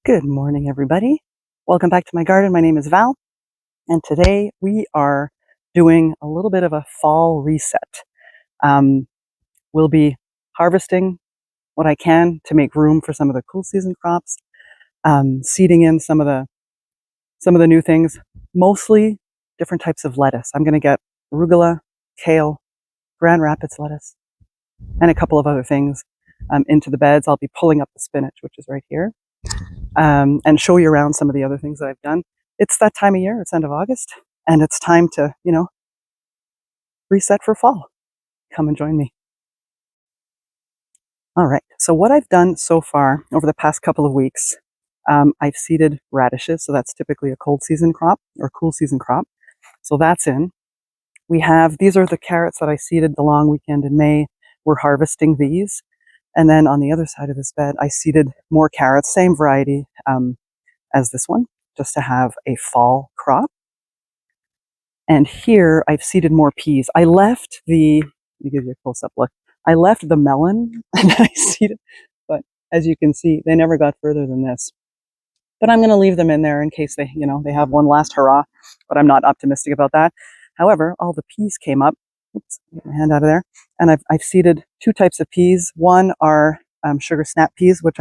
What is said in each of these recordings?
Good morning, everybody. Welcome back to my garden. My name is Val, and today we are doing a little bit of a fall reset. Um, we'll be harvesting what I can to make room for some of the cool season crops, seeding in some of the new things, mostly different types of lettuce. I'm going to get arugula, kale, Grand Rapids lettuce, and a couple of other things into the beds. I'll be pulling up the spinach, which is right here. And show you around some of the other things that I've done. It's that time of year, it's end of August, and it's time to, reset for fall. Come and join me. All right, so what I've done so far over the past couple of weeks, I've seeded radishes, so that's typically a cold season crop or cool season crop. So that's in. These are the carrots that I seeded the long weekend in May. We're harvesting these. And then on the other side of this bed, I seeded more carrots, same variety as this one, just to have a fall crop. And here I've seeded more peas. Let me give you a close up look. I left the melon and then I seeded, but as you can see, they never got further than this. But I'm going to leave them in there in case they have one last hurrah, but I'm not optimistic about that. However, all the peas came up. Oops, get my hand out of there. And I've seeded two types of peas. One are sugar snap peas, which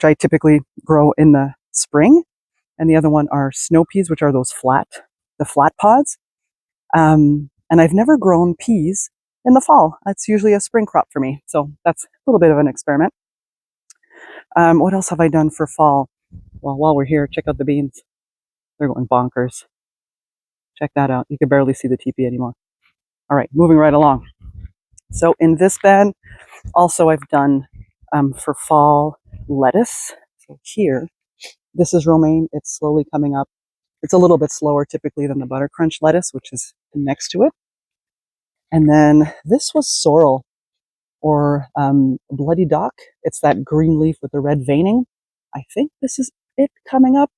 I typically grow in the spring. And the other one are snow peas, which are the flat pods. And I've never grown peas in the fall. That's usually a spring crop for me. So that's a little bit of an experiment. What else have I done for fall? Well, while we're here, check out the beans. They're going bonkers. Check that out. You can barely see the teepee anymore. All right, moving right along. So in this bed, also I've done for fall lettuce. So here, this is romaine. It's slowly coming up. It's a little bit slower typically than the butter crunch lettuce, which is next to it. And then this was sorrel or bloody dock. It's that green leaf with the red veining. I think this is it coming up.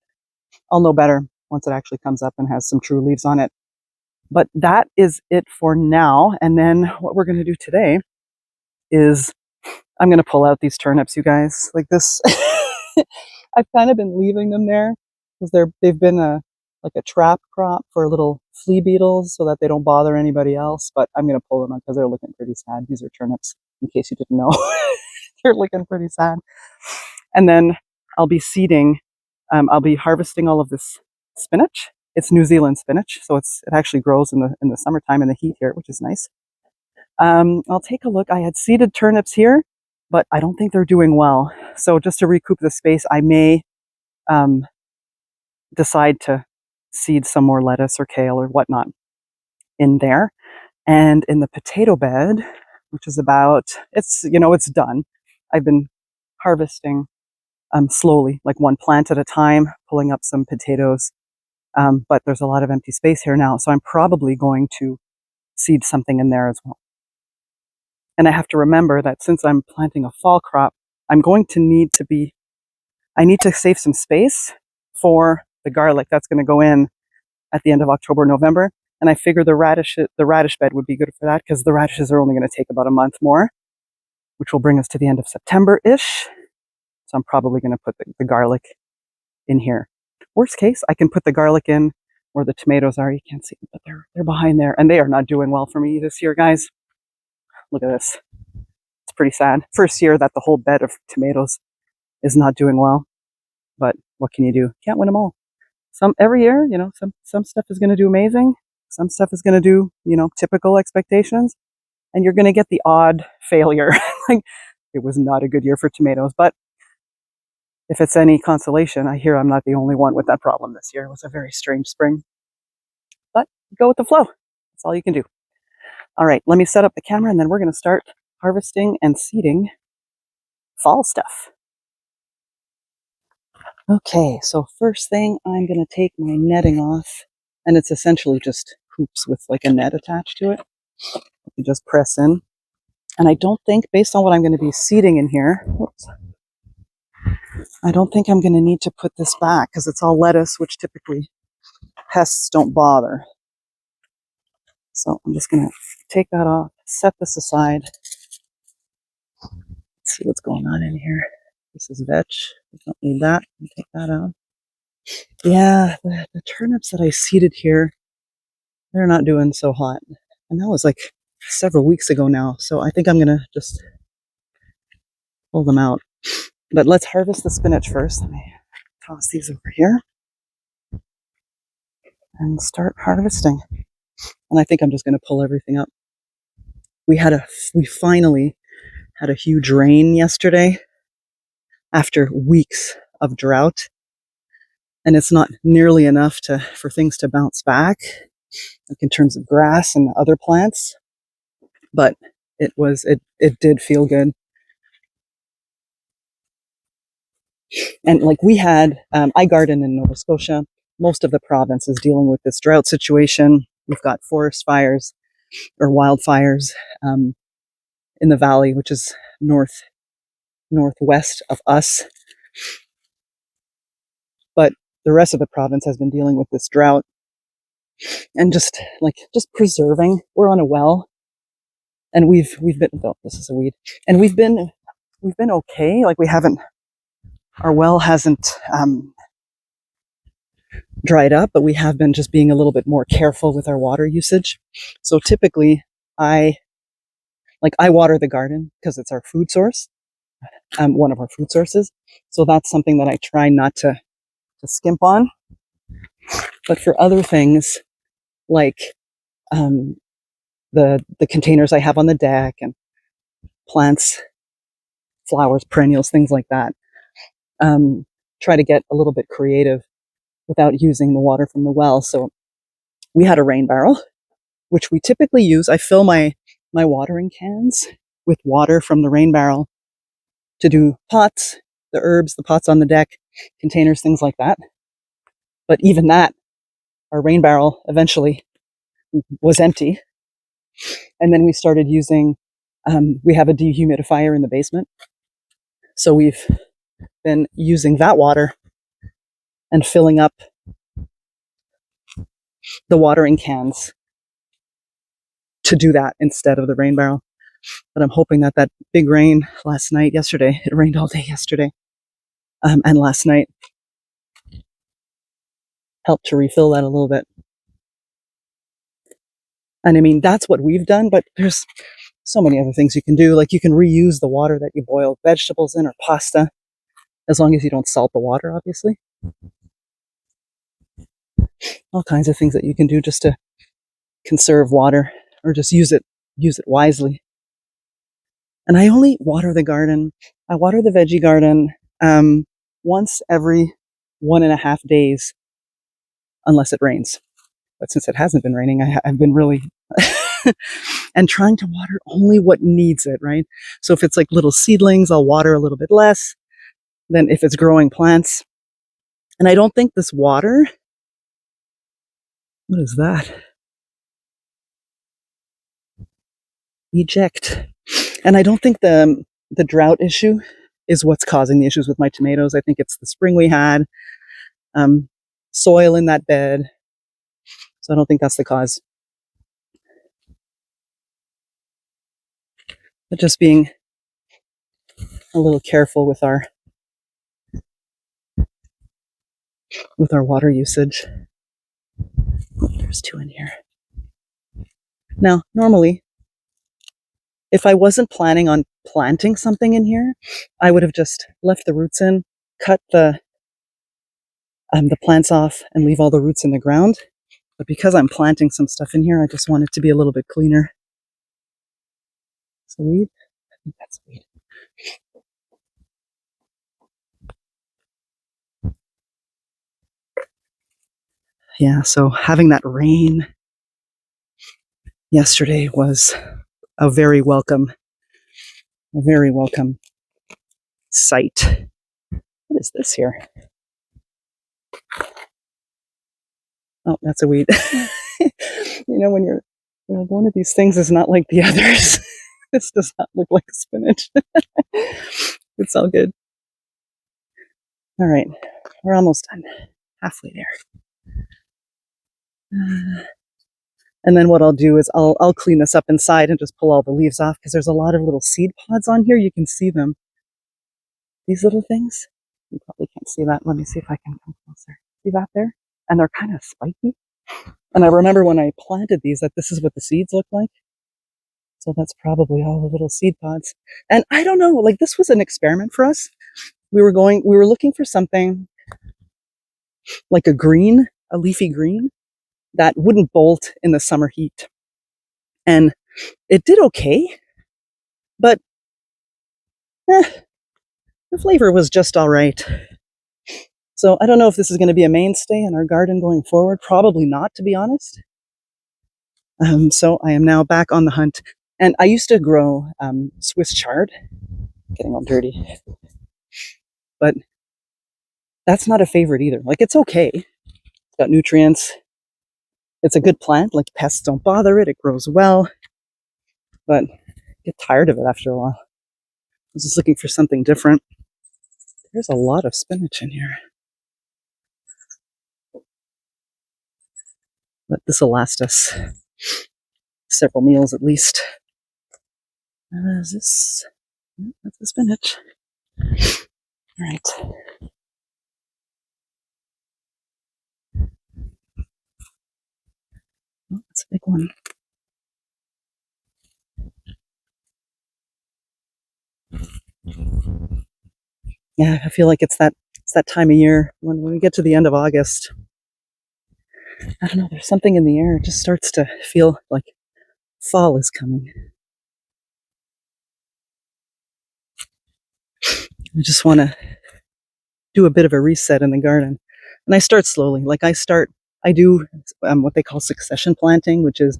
I'll know better once it actually comes up and has some true leaves on it. But that is it for now. And then what we're going to do today is I'm going to pull out these turnips, you guys. Like this, I've kind of been leaving them there because they've been like a trap crop for little flea beetles so that they don't bother anybody else. But I'm going to pull them out because they're looking pretty sad. These are turnips, in case you didn't know. They're looking pretty sad. And then I'll be seeding. I'll be harvesting all of this spinach. It's New Zealand spinach, so it actually grows in the summertime in the heat here, which is nice. I'll take a look. I had seeded turnips here, but I don't think they're doing well. So just to recoup the space, I may decide to seed some more lettuce or kale or whatnot in there. And in the potato bed, which is it's done. I've been harvesting slowly, like one plant at a time, pulling up some potatoes. But there's a lot of empty space here now, so I'm probably going to seed something in there as well. And I have to remember that since I'm planting a fall crop, I need to save some space for the garlic that's going to go in at the end of October, November. And I figure the radish bed would be good for that because the radishes are only going to take about a month more, which will bring us to the end of September-ish. So I'm probably going to put the garlic in here. Worst case, I can put the garlic in where the tomatoes are. You can't see them, but they're behind there. And they are not doing well for me this year, guys. Look at this. It's pretty sad. First year that the whole bed of tomatoes is not doing well. But what can you do? Can't win them all. Every year, some stuff is going to do amazing. Some stuff is going to do, typical expectations. And you're going to get the odd failure. Like, it was not a good year for tomatoes. But if it's any consolation, I hear I'm not the only one with that problem this year. It was a very strange spring. But go with the flow. That's all you can do. All right, let me set up the camera and then we're going to start harvesting and seeding fall stuff. Okay, so first thing, I'm going to take my netting off, and it's essentially just hoops with like a net attached to it. You just press in. And I don't think, based on what I'm going to be seeding in here, I don't think I'm going to need to put this back because it's all lettuce, which typically pests don't bother. So I'm just going to take that off, set this aside. Let's see what's going on in here. This is veg. We don't need that. Take that out. Yeah, the turnips that I seeded here, they're not doing so hot. And that was like several weeks ago now. So I think I'm going to just pull them out. But let's harvest the spinach first. Let me toss these over here and start harvesting. And I think I'm just going to pull everything up. We finally had a huge rain yesterday after weeks of drought. And it's not nearly enough for things to bounce back, like in terms of grass and other plants. But it did feel good. And like we had, I garden in Nova Scotia. Most of the province is dealing with this drought situation. We've got forest fires or wildfires in the valley, which is northwest of us. But the rest of the province has been dealing with this drought and just preserving. We're on a well, and we've been. Oh, this is a weed, and we've been okay. Like we haven't. Our well hasn't dried up, but we have been just being a little bit more careful with our water usage. So typically, I water the garden because it's our food source, one of our food sources. So that's something that I try not to skimp on. But for other things, like the containers I have on the deck and plants, flowers, perennials, things like that, try to get a little bit creative without using the water from the well. So we had a rain barrel, which we typically use. I fill my watering cans with water from the rain barrel to do pots, the herbs, the pots on the deck, containers, things like that. But even that, our rain barrel eventually was empty. And then we started using, we have a dehumidifier in the basement. So we've been using that water and filling up the watering cans to do that instead of the rain barrel. But I'm hoping that big rain yesterday, it rained all day yesterday, and last night helped to refill that a little bit. And I mean, that's what we've done, but there's so many other things you can do. Like you can reuse the water that you boil vegetables in or pasta, as long as you don't salt the water, obviously. All kinds of things that you can do just to conserve water or just use it wisely. And I only water the garden. I water the veggie garden once every 1.5 days, unless it rains. But since it hasn't been raining, I've been really and trying to water only what needs it, right? So if it's like little seedlings, I'll water a little bit less than if it's growing plants. And I don't think this water, what is that? Eject. And I don't think the drought issue is what's causing the issues with my tomatoes. I think it's the spring we had, soil in that bed. So I don't think that's the cause. But just being a little careful with our water usage. Oh, there's 2 in here. Now, normally, if I wasn't planning on planting something in here, I would have just left the roots in, cut the plants off, and leave all the roots in the ground. But because I'm planting some stuff in here, I just want it to be a little bit cleaner. It's a weed? I think that's a weed. Yeah, so having that rain yesterday was a very welcome sight. What is this here? Oh, that's a weed. When you're like, one of these things is not like the others. This does not look like spinach. It's all good. All right, we're almost done. Halfway there. And then what I'll do is I'll clean this up inside and just pull all the leaves off because there's a lot of little seed pods on here. You can see them. These little things. You probably can't see that. Let me see if I can come closer. See that there? And they're kind of spiky. And I remember when I planted these that this is what the seeds look like. So that's probably all the little seed pods. And I don't know, like this was an experiment for us. We were looking for something like a leafy green that wouldn't bolt in the summer heat. And it did okay, but the flavor was just all right. So I don't know if this is going to be a mainstay in our garden going forward. Probably not, to be honest. So I am now back on the hunt. And I used to grow Swiss chard. Getting all dirty. But that's not a favorite either. Like, it's okay. It's got nutrients. It's a good plant. Like, pests don't bother it. It grows well. But I get tired of it after a while. I was just looking for something different. There's a lot of spinach in here. But this will last us several meals at least. Is this? That's the spinach. All right. Oh, that's a big one. Yeah, I feel like it's that time of year when we get to the end of August. I don't know, there's something in the air. It just starts to feel like fall is coming. I just want to do a bit of a reset in the garden. And I start slowly. I do what they call succession planting, which is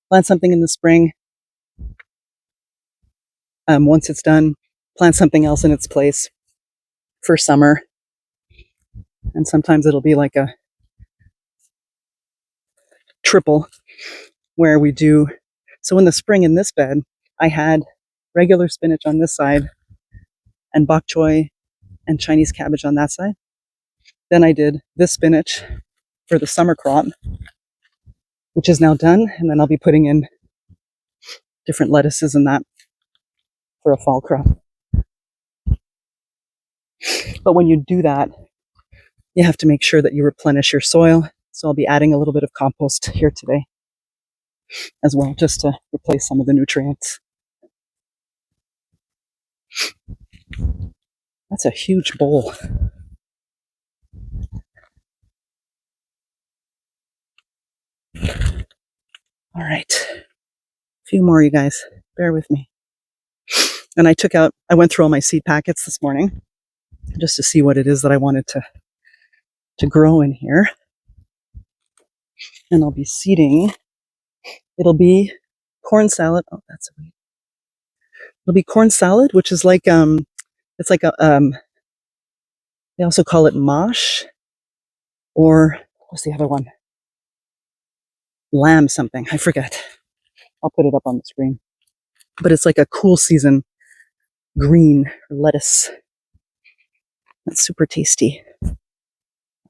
plant something in the spring. Once it's done, plant something else in its place for summer. And sometimes it'll be like a triple where we do. So in the spring in this bed, I had regular spinach on this side and bok choy and Chinese cabbage on that side. Then I did this spinach for the summer crop, which is now done. And then I'll be putting in different lettuces and that for a fall crop. But when you do that, you have to make sure that you replenish your soil. So I'll be adding a little bit of compost here today as well, just to replace some of the nutrients. That's a huge bowl. All right. A few more, you guys. Bear with me. And I went through all my seed packets this morning just to see what it is that I wanted to grow in here. And I'll be seeding. It'll be corn salad. Oh, that's a weed. It'll be corn salad, which is like it's like a they also call it mosh, or what's the other one? Lamb something. I forget. I'll put it up on the screen. But it's like a cool season green lettuce. That's super tasty.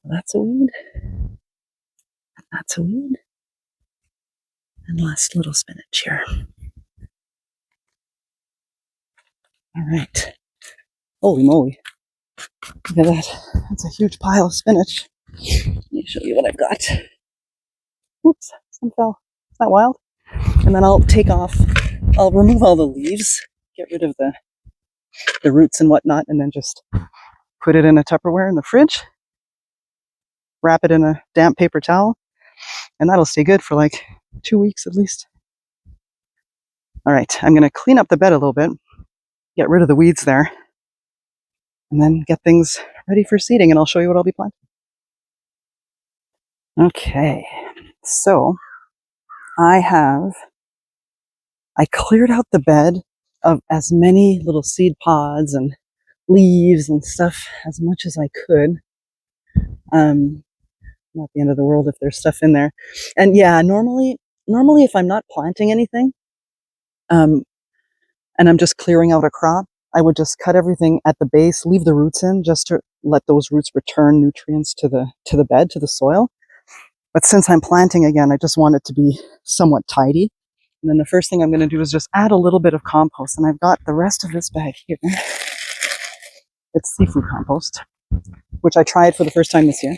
That's a weed. That's a weed. And last little spinach here. All right. Holy moly. Look at that. That's a huge pile of spinach. Let me show you what I've got. Oops, some fell. Is that wild? And then I'll remove all the leaves, get rid of the roots and whatnot, and then just put it in a Tupperware in the fridge, wrap it in a damp paper towel, and that'll stay good for like 2 weeks at least. All right, I'm going to clean up the bed a little bit, get rid of the weeds there, and then get things ready for seeding, and I'll show you what I'll be planting. Okay, so I cleared out the bed of as many little seed pods and leaves and stuff as much as I could. Not the end of the world if there's stuff in there. And yeah, normally if I'm not planting anything, and I'm just clearing out a crop, I would just cut everything at the base, leave the roots in, just to let those roots return nutrients to the bed, to the soil. But since I'm planting again, I just want it to be somewhat tidy. And then the first thing I'm going to do is just add a little bit of compost. And I've got the rest of this bag here. It's seafood compost, which I tried for the first time this year.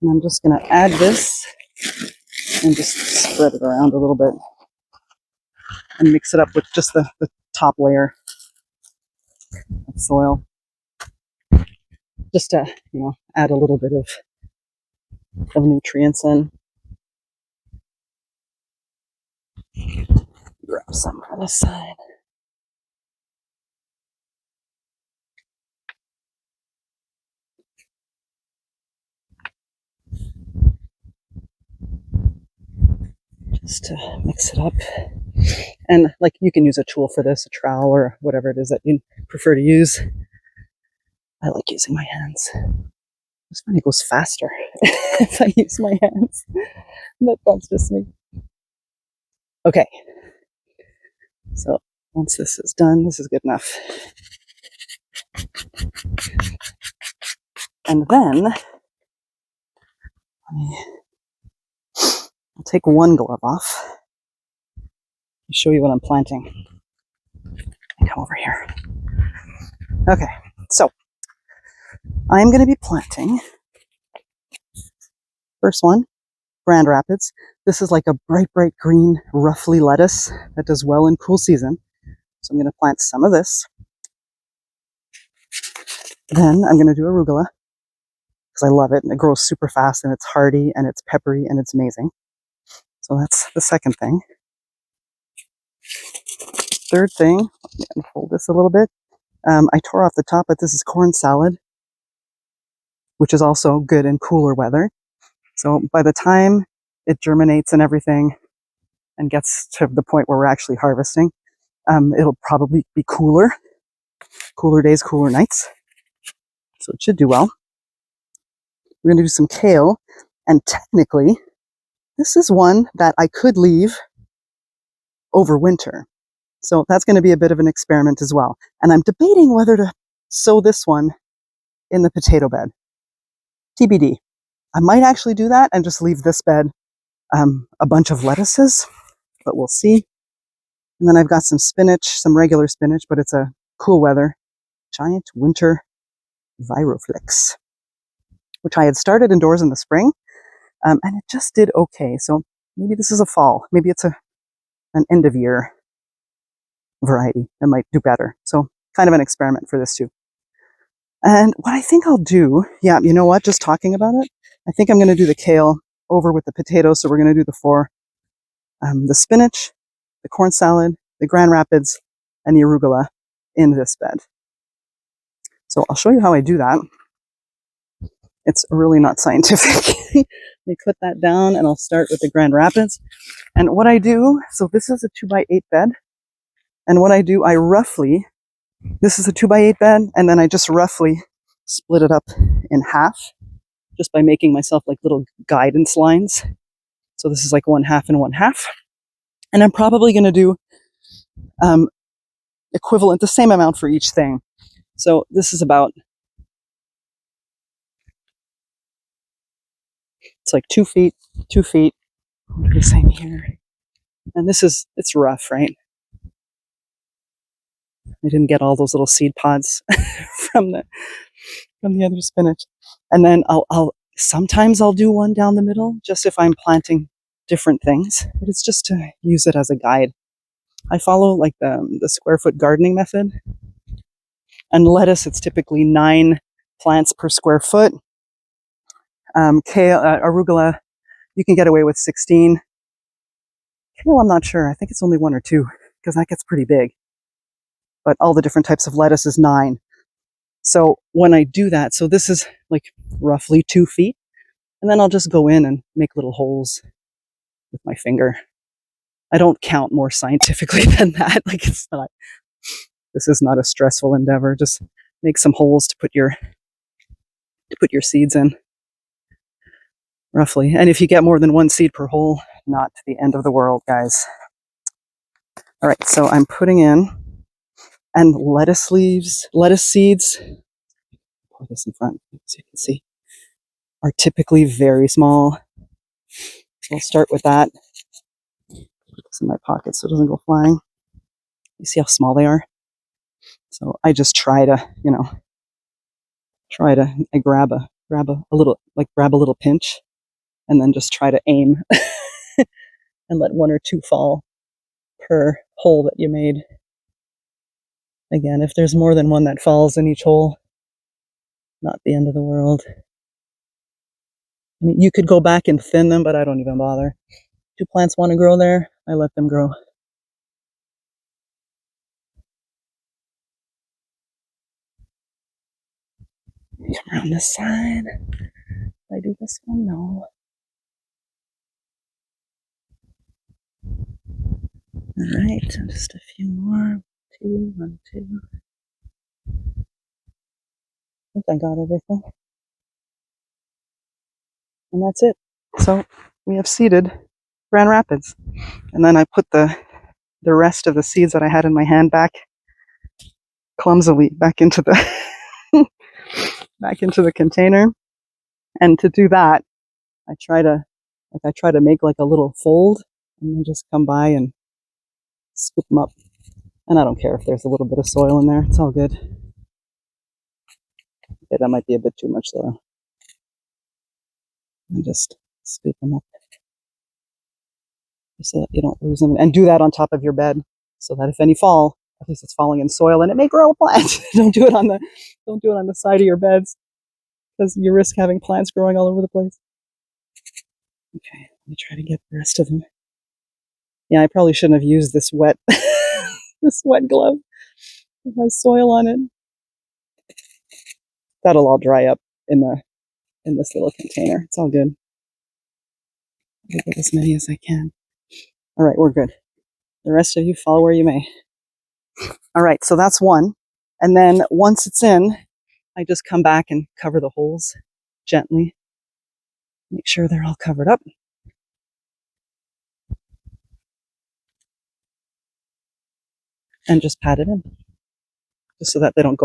And I'm just going to add this and just spread it around a little bit and mix it up with just the top layer of soil. Just to, add a little bit of nutrients in. Grab some for this side. Just to mix it up. And like you can use a tool for this, a trowel or whatever it is that you prefer to use. I like using my hands. This funny goes faster if I use my hands. But that's just me. Okay. So once this is done, this is good enough. And then I'll take one glove off and show you what I'm planting. Come over here. Okay, so I'm going to be planting, first one, Grand Rapids. This is like a bright green, roughly lettuce that does well in cool season. So I'm going to plant some of this. Then I'm going to do arugula because I love it and it grows super fast and it's hardy and it's peppery and it's amazing. So that's the second thing. Third thing, unfold this a little bit. I tore off the top, but this is corn salad, which is also good in cooler weather. So by the time it germinates and everything and gets to the point where we're actually harvesting, it'll probably be cooler days, cooler nights. So it should do well. We're going to do some kale. And technically, this is one that I could leave over winter. So that's going to be a bit of an experiment as well. And I'm debating whether to sow this one in the potato bed. TBD. I might actually do that and just leave this bed a bunch of lettuces, but we'll see. And then I've got some spinach, some regular spinach, but it's a cool weather giant winter viroflix, which I had started indoors in the spring, and it just did okay. So maybe this is a fall. Maybe it's an end of year variety that might do better. So kind of an experiment for this too. And what I think I'll do, yeah, you know what? Just talking about it, I think I'm going to do the kale over with the potatoes. So we're going to do the four, the spinach, the corn salad, the Grand Rapids, and the arugula in this bed. So I'll show you how I do that. It's really not scientific. Let me put that down and I'll start with the Grand Rapids. And what I do, so this is a 2x8 bed. And what I do, this is a 2x8 bed, and then I just roughly split it up in half just by making myself like little guidance lines. So this is like 1/2 and 1/2. And I'm probably going to do equivalent, the same amount for each thing. So this is about, it's like 2 feet, 2 feet. I'll do the same here. And it's rough, right? I didn't get all those little seed pods from the other spinach. And then sometimes I'll do one down the middle, just if I'm planting different things, but it's just to use it as a guide. I follow like the square foot gardening method. And lettuce, it's typically 9 plants per square foot. Kale, arugula, you can get away with 16. Kale, I'm not sure. I think it's only 1 or 2 because that gets pretty big. But all the different types of lettuce is 9. So when I do that, so this is like roughly 2 feet. And then I'll just go in and make little holes with my finger. I don't count more scientifically than that. Like this is not a stressful endeavor. Just make some holes to put your seeds in, roughly. And if you get more than 1 seed per hole, not the end of the world, guys. All right, so I'm putting in, and lettuce seeds, pour this in front so you can see, are typically very small. So I'll start with that. Put this in my pocket so it doesn't go flying. You see how small they are? So I just try to, I grab a little pinch and then just try to aim and let one or two fall per hole that you made. Again, if there's more than one that falls in each hole, not the end of the world. I mean, you could go back and thin them, but I don't even bother. Do plants want to grow there? I let them grow. Come around this side. Did I do this one? No. All right, just a few more. 2, 1, 2. I think I got everything. And that's it. So we have seeded Grand Rapids. And then I put the rest of the seeds that I had in my hand back clumsily back into the back into the container. And to do that, I try to make like a little fold and then just come by and scoop them up. And I don't care if there's a little bit of soil in there. It's all good. Okay, that might be a bit too much soil. And just scoop them up so that you don't lose them. And do that on top of your bed so that if any fall, at least it's falling in soil and it may grow a plant. Don't do it on the side of your beds because you risk having plants growing all over the place. Okay, let me try to get the rest of them. Yeah, I probably shouldn't have used this wet this wet glove. It has soil on it. That'll all dry up in this little container. It's all good. I'll get as many as I can. All right, we're good. The rest of you follow where you may. All right, so that's one. And then once it's in, I just come back and cover the holes gently. Make sure they're all covered up. And just pat it in. Just so that they don't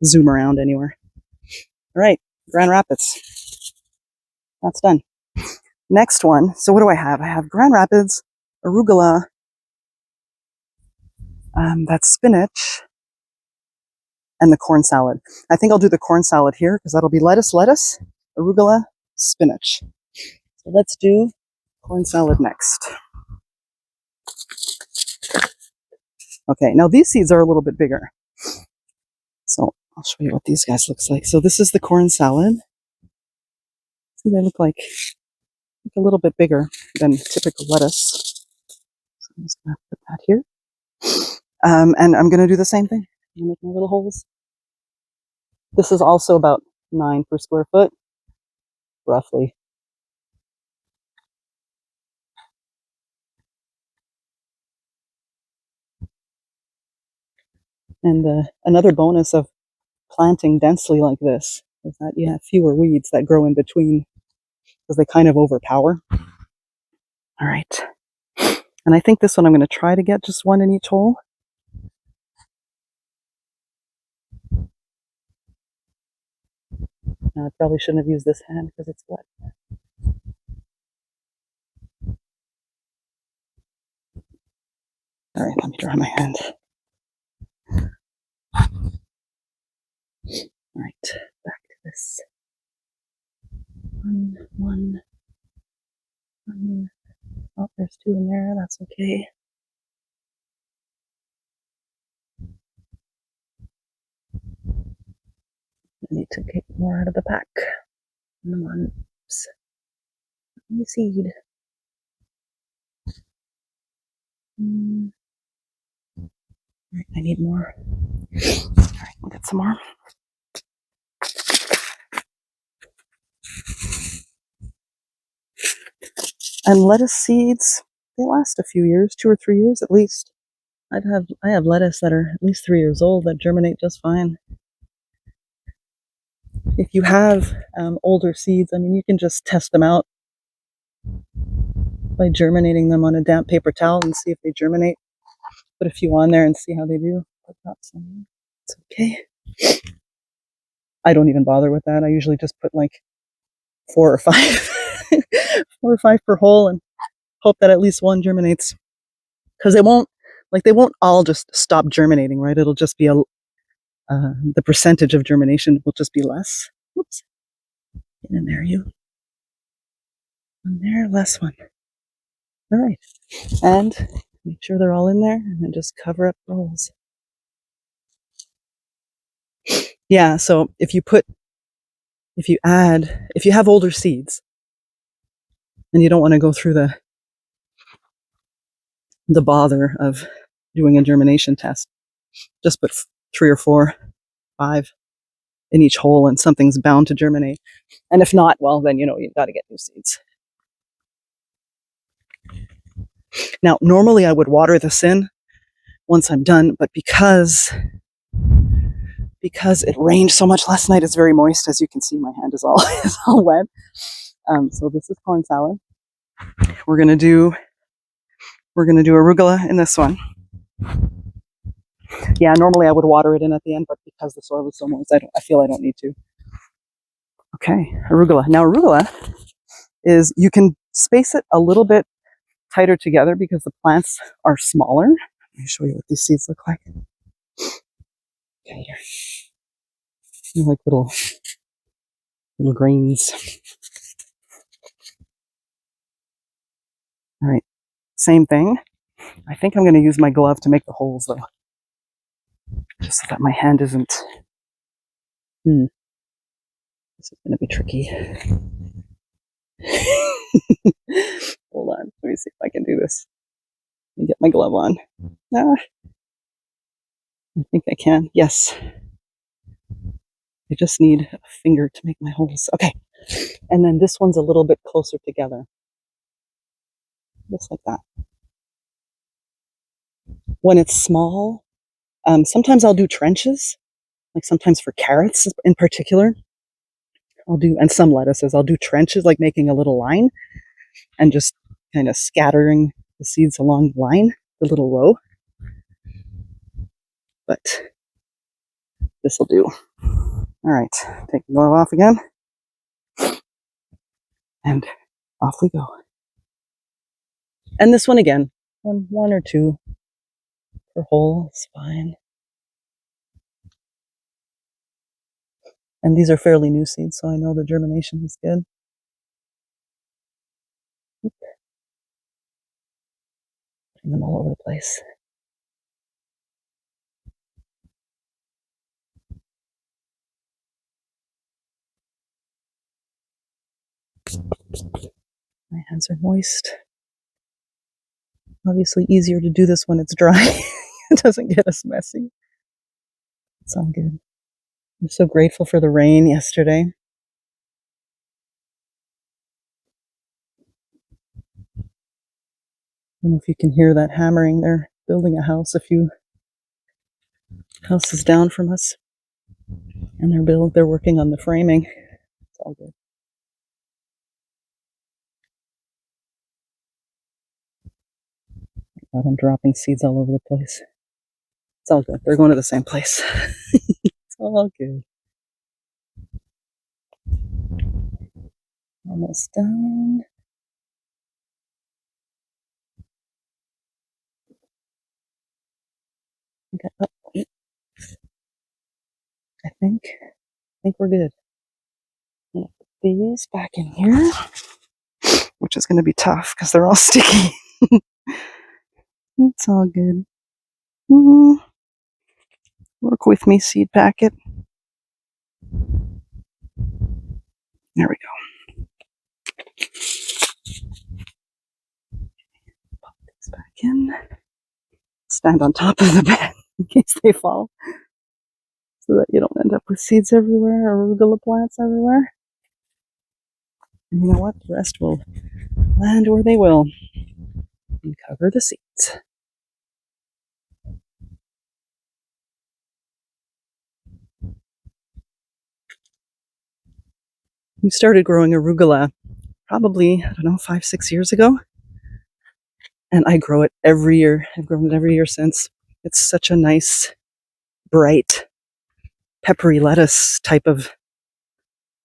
zoom around anywhere. All right, Grand Rapids. That's done. Next one. So what do I have? I have Grand Rapids, arugula, that's spinach, and the corn salad. I think I'll do the corn salad here because that'll be lettuce, arugula, spinach. So let's do corn salad next. Okay, now these seeds are a little bit bigger. So I'll show you what these guys looks like. So this is the corn salad. See, they look like a little bit bigger than typical lettuce. So I'm just gonna put that here. And I'm gonna do the same thing. I'm gonna make my little holes. This is also about 9 per square foot, roughly. And another bonus of planting densely like this is that you have fewer weeds that grow in between because they kind of overpower. All right. And I think this one I'm going to try to get just one in each hole. Now, I probably shouldn't have used this hand because it's wet. All right, let me dry my hand. All right, back to this. One. Oh, there's 2 in there. That's okay. I need to get more out of the pack. One. Let me seed. Right, I need more. All right, we'll get some more. And lettuce seeds, they last a few years, 2 or 3 years at least. I have lettuce that are at least 3 years old that germinate just fine. If you have older seeds, I mean, you can just test them out by germinating them on a damp paper towel and see if they germinate. Put a few on there and see how they do. It's okay. I don't even bother with that. I usually just put like 4 or 5, 4 or 5 per hole and hope that at least one germinates. Because Like they won't all just stop germinating, right? It'll just be the percentage of germination will just be less. Oops. Get in there, you. In there, less one. All right. And make sure they're all in there and then just cover up the holes. Yeah, so if you have older seeds and you don't want to go through the bother of doing a germination test, just put 3 or 4, 5 in each hole and something's bound to germinate. And if not, well, then you've got to get new seeds. Now, normally I would water this in once I'm done, but because it rained so much last night, it's very moist. As you can see, my hand is all is all wet. So this is corn salad. We're gonna do arugula in this one. Yeah, normally I would water it in at the end, but because the soil is so moist, I feel I don't need to. Okay, arugula. Now arugula is, you can space it a little bit tighter together because the plants are smaller. Let me show you what these seeds look like. Okay, here. They're like little grains. All right, same thing. I think I'm going to use my glove to make the holes though, just so that my hand isn't. This is going to be tricky. Hold on, let me see if I can do this. Let me get my glove on. I think I can. Yes. I just need a finger to make my holes. Okay. And then this one's a little bit closer together. Just like that. When it's small, sometimes I'll do trenches, like sometimes for carrots in particular. And some lettuces, I'll do trenches, like making a little line and just kind of scattering the seeds along the line, the little row. But this will do. All right, take the glove off again. And off we go. And this one again, one or two per hole is fine. And these are fairly new seeds, so I know the germination is good. Putting them all over the place. My hands are moist. Obviously easier to do this when it's dry. It doesn't get as messy. It's all good. I'm so grateful for the rain yesterday. I don't know if you can hear that hammering. They're building a house a few houses down from us. And they're working on the framing. It's all good. God, I'm dropping seeds all over the place. It's all good. They're going to the same place. It's all good. Almost done. Okay. Oh, I think we're good. I'm gonna put these back in here, which is going to be tough because they're all sticky. It's all good. Work with me, seed packet. There we go. Pop these back in. Stand on top of the bed in case they fall, so that you don't end up with seeds everywhere, arugula plants everywhere. And you know what? The rest will land where they will and cover the seeds. We started growing arugula probably, 5, 6 years ago. And I grow it every year. I've grown it every year since. It's such a nice, bright, peppery lettuce type of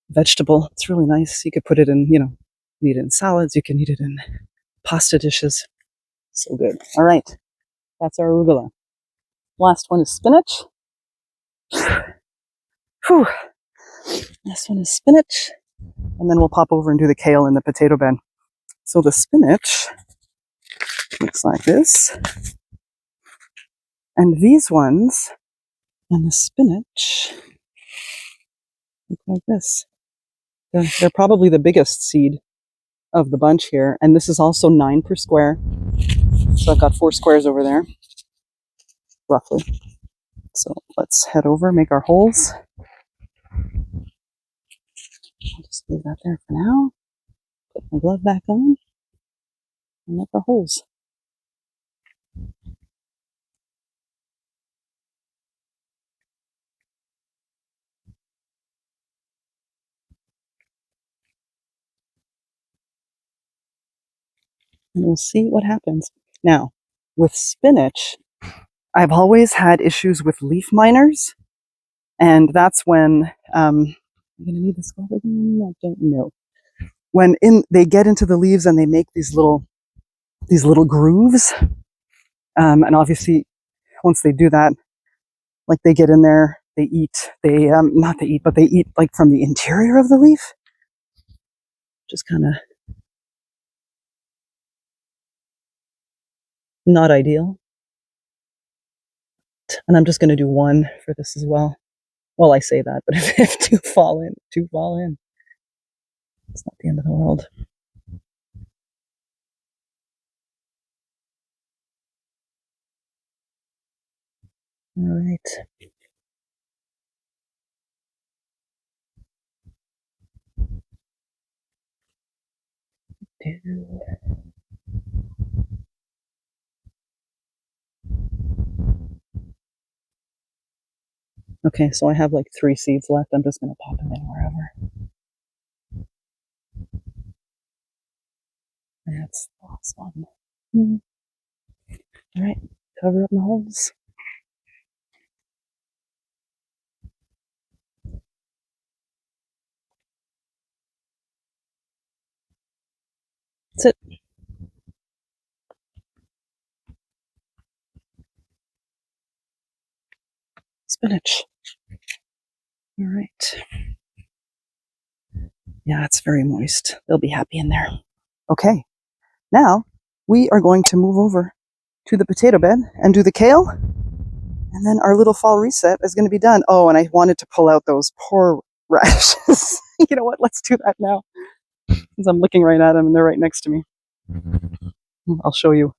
vegetable. It's really nice. You could put it in, you can eat it in salads. You can eat it in pasta dishes. So good. All right. That's our arugula. Last one is spinach. Whew. Last one is spinach. And then we'll pop over and do the kale in the potato bed. So the spinach looks like this. And these ones and the spinach look like this. They're probably the biggest seed of the bunch here. And this is also 9 per square. So I've got 4 squares over there, roughly. So let's head over, make our holes. I'll just leave that there for now. Put my glove back on and make our holes. And we'll see what happens. Now, with spinach, I've always had issues with leaf miners. And that's when, I'm going to need this glove again? I don't know. When they get into the leaves and they make these little grooves. And obviously, once they do that, like they get in there, they eat, not they eat, but they eat like from the interior of the leaf. Just kind of not ideal. And I'm just going to do one for this as well. Well, I say that, but if two fall in, it's not the end of the world. All right. Okay, so I have like 3 seeds left. I'm just going to pop them in wherever. That's the last one. All right, cover up my holes. That's it. Spinach. All right. Yeah, it's very moist. They'll be happy in there. Okay, now we are going to move over to the potato bed and do the kale. And then our little fall reset is going to be done. Oh, and I wanted to pull out those poor radishes. You know what? Let's do that now. Because I'm looking right at them and they're right next to me. I'll show you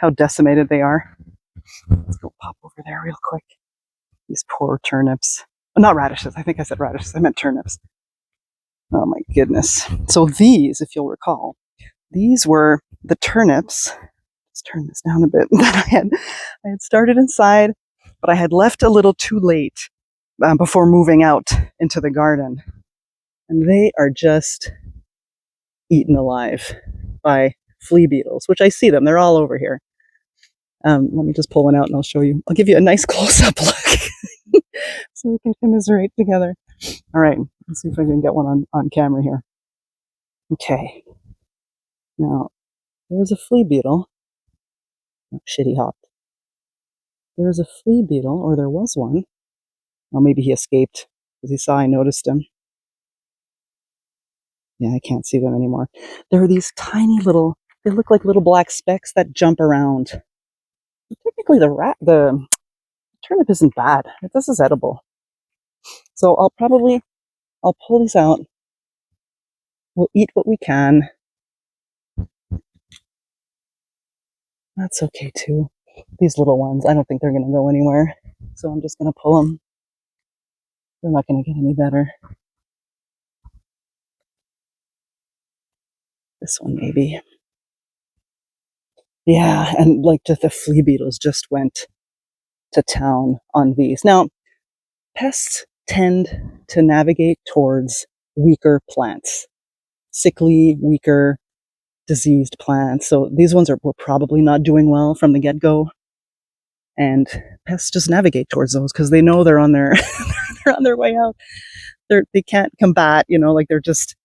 how decimated they are. Let's go pop over there real quick. These poor turnips. Not radishes. I think I said radishes. I meant turnips. Oh my goodness. So these, if you'll recall, these were the turnips. Let's turn this down a bit. That I had started inside, but I had left a little too late before moving out into the garden. And they are just eaten alive by flea beetles, which I see them. They're all over here. Let me just pull one out and I'll show you. I'll give you a nice close-up look so we can commiserate together. All right, let's see if I can get one on camera here. Okay. Now, there's a flea beetle. Oh, shit, he hopped. There's a flea beetle, or there was one. Well, maybe he escaped because he saw I noticed him. Yeah, I can't see them anymore. There are these tiny little, they look like little black specks that jump around. Technically, the turnip isn't bad. This is edible. So I'll pull these out. We'll eat what we can. That's okay too. These little ones, I don't think they're going to go anywhere. So I'm just going to pull them. They're not going to get any better. This one maybe. Yeah, and like the flea beetles just went to town on these. Now, pests tend to navigate towards weaker plants, sickly, weaker, diseased plants. So these ones were probably not doing well from the get-go. And pests just navigate towards those because they know they're on their they're on their way out. They can't combat, like they're just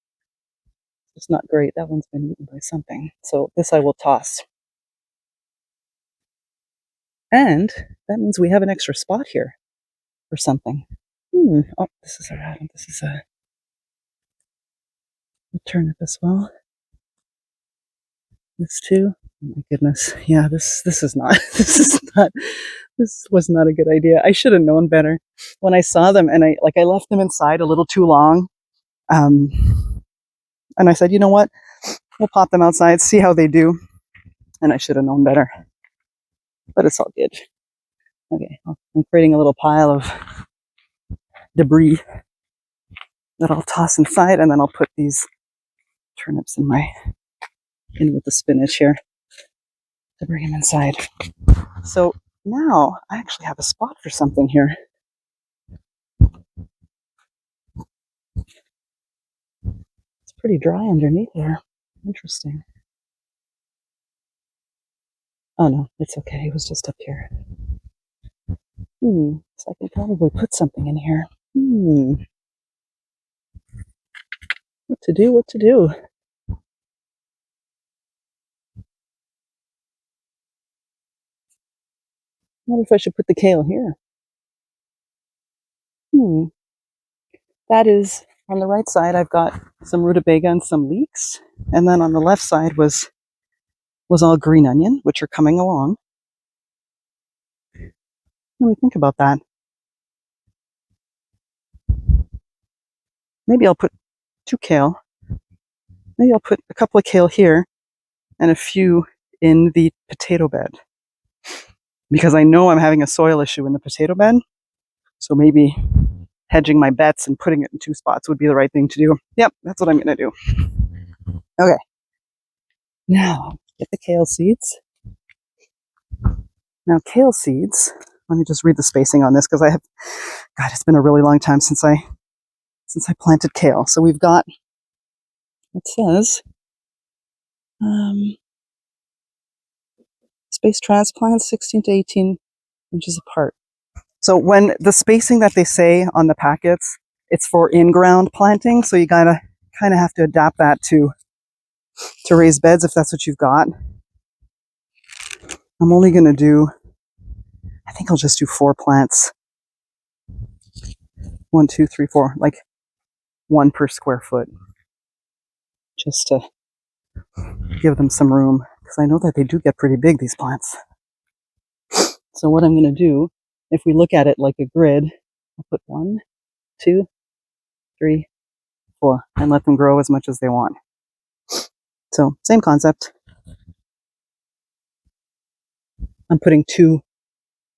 not great. That one's been eaten by something. So this I will toss. And that means we have an extra spot here for something. Oh, this is a turnip as well. This too. Oh my goodness. Yeah, this is not this was not a good idea. I should have known better when I saw them, and I left them inside a little too long. Um, and I said, you know what? We'll pop them outside, see how they do. And I should have known better, but it's all good. Okay, I'm creating a little pile of debris that I'll toss inside, and then I'll put these turnips in with the spinach here to bring them inside. So now I actually have a spot for something here. It's pretty dry underneath there. Interesting. Oh no, it's okay. It was just up here. So I can probably put something in here. What to do? What to do? I wonder if I should put the kale here. That is, on the right side, I've got some rutabaga and some leeks. And then on the left side was all green onion, which are coming along. Let me think about that. Maybe I'll put 2 kale. Maybe I'll put a couple of kale here and a few in the potato bed. Because I know I'm having a soil issue in the potato bed. So maybe hedging my bets and putting it in 2 spots would be the right thing to do. Yep, that's what I'm going to do. Okay. Now, get the kale seeds. Now, kale seeds, let me just read the spacing on this because God, it's been a really long time since I planted kale. So we've got, it says, space transplants 16 to 18 inches apart. So when the spacing that they say on the packets, it's for in-ground planting. So you gotta kind of have to adapt that to raised beds if that's what you've got. I'm only gonna do, I think I'll just do 4 plants. 1, 2, 3, 4, like 1 per square foot. Just to give them some room, because I know that they do get pretty big, these plants. So what I'm going to do, if we look at it like a grid, I'll put 1, 2, 3, 4, and let them grow as much as they want. So same concept. I'm putting 2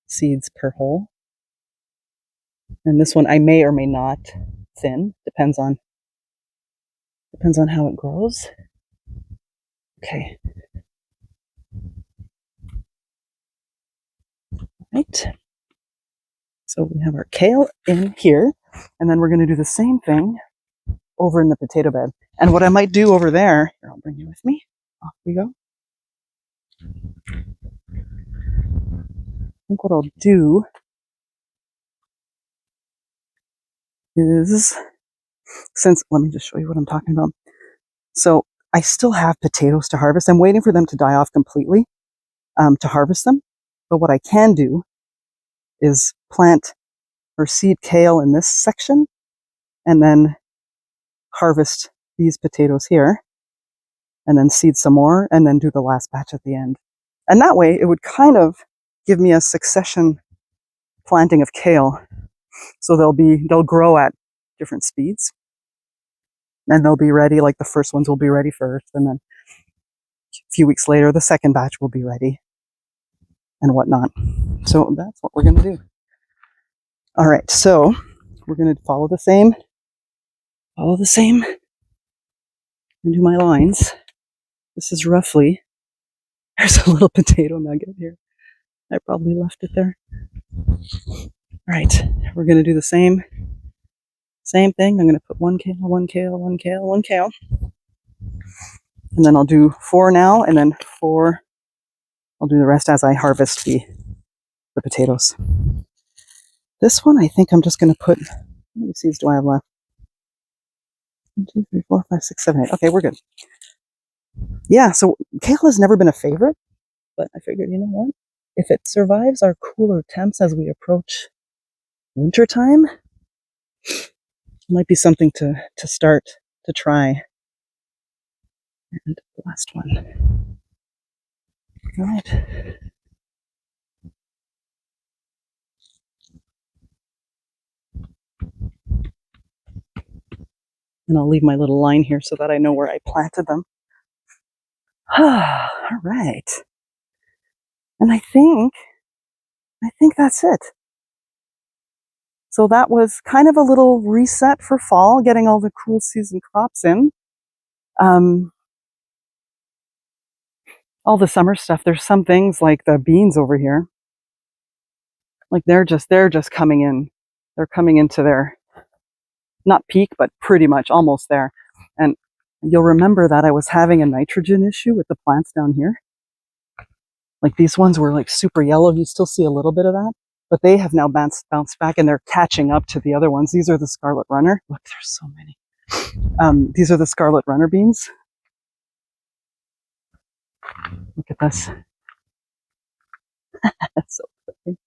seeds per hole. And this one I may or may not thin, depends on how it grows. Okay. Right. So we have our kale in here, and then we're going to do the same thing over in the potato bed. And what I might do over there, here, I'll bring you with me. Off we go. I think what I'll do is, let me just show you what I'm talking about. So I still have potatoes to harvest. I'm waiting for them to die off completely to harvest them. But what I can do is plant or seed kale in this section and then harvest these potatoes here and then seed some more and then do the last batch at the end. And that way it would kind of give me a succession planting of kale. So they'll grow at different speeds and they'll be ready. Like the first ones will be ready first, and then a few weeks later, the second batch will be ready and whatnot. So that's what we're going to do. All right. So we're going to follow the same and do my lines. This is roughly, there's a little potato nugget here. I probably left it there. All right. We're going to do the same thing. I'm going to put 1 kale, 1 kale, 1 kale, 1 kale. And then I'll do 4 now, and then 4, I'll do the rest as I harvest the potatoes. This one, I think I'm just going to put, how many seeds do I have left? 1, 2, 3, 4, 5, 6, 7, 8. Okay, we're good. Yeah, so kale has never been a favorite, but I figured, you know what? if it survives our cooler temps as we approach wintertime, it might be something to start to try. And the last one. All right. And I'll leave my little line here so that I know where I planted them. All right. And I think that's it. So that was kind of a little reset for fall, getting all the cool season crops in. All the summer stuff. There's some things like the beans over here. Like they're just coming in. They're coming into their, not peak, but pretty much almost there. And you'll remember that I was having a nitrogen issue with the plants down here. Like these ones were like super yellow. You still see a little bit of that, but they have now bounced back and they're catching up to the other ones. These are the Scarlet Runner. Look, there's so many. These are the Scarlet Runner beans. Look at this. That's so pretty.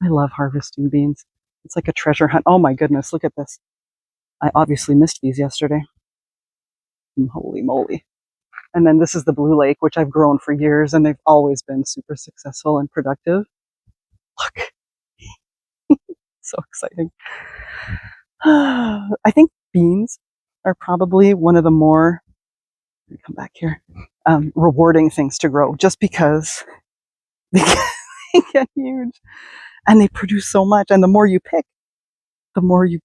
I love harvesting beans. It's like a treasure hunt. Oh my goodness, look at this. I obviously missed these yesterday. Holy moly. And then this is the Blue Lake, which I've grown for years, and they've always been super successful and productive. Look. So exciting. I think beans are probably one of the more, let me come back here, rewarding things to grow, just because they get huge and they produce so much. And the more you pick, the more you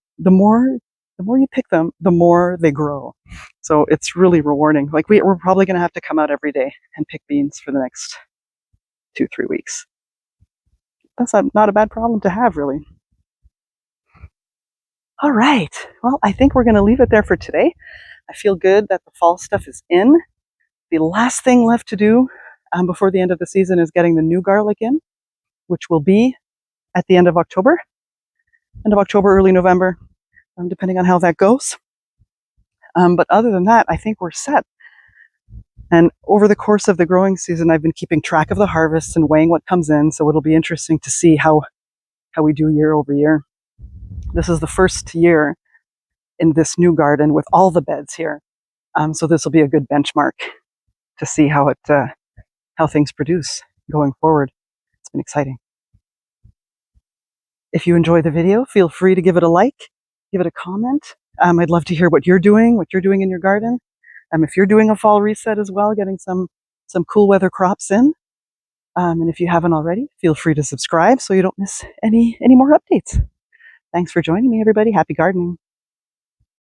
pick them, the more they grow. So it's really rewarding. Like we're probably going to have to come out every day and pick beans for the next 2-3 weeks. That's not a bad problem to have, really. All right. Well, I think we're going to leave it there for today. I feel good that the fall stuff is in. The last thing left to do before the end of the season is getting the new garlic in, which will be at the end of October, early November, depending on how that goes. But other than that, I think we're set. And over the course of the growing season, I've been keeping track of the harvests and weighing what comes in. So it'll be interesting to see how we do year over year. This is the first year in this new garden with all the beds here. So this will be a good benchmark to see how things produce going forward. It's been exciting. If you enjoy the video, feel free to give it a like, give it a comment. I'd love to hear what you're doing in your garden. If you're doing a fall reset as well, getting some cool weather crops in. And if you haven't already, feel free to subscribe so you don't miss any more updates. Thanks for joining me, everybody. Happy gardening.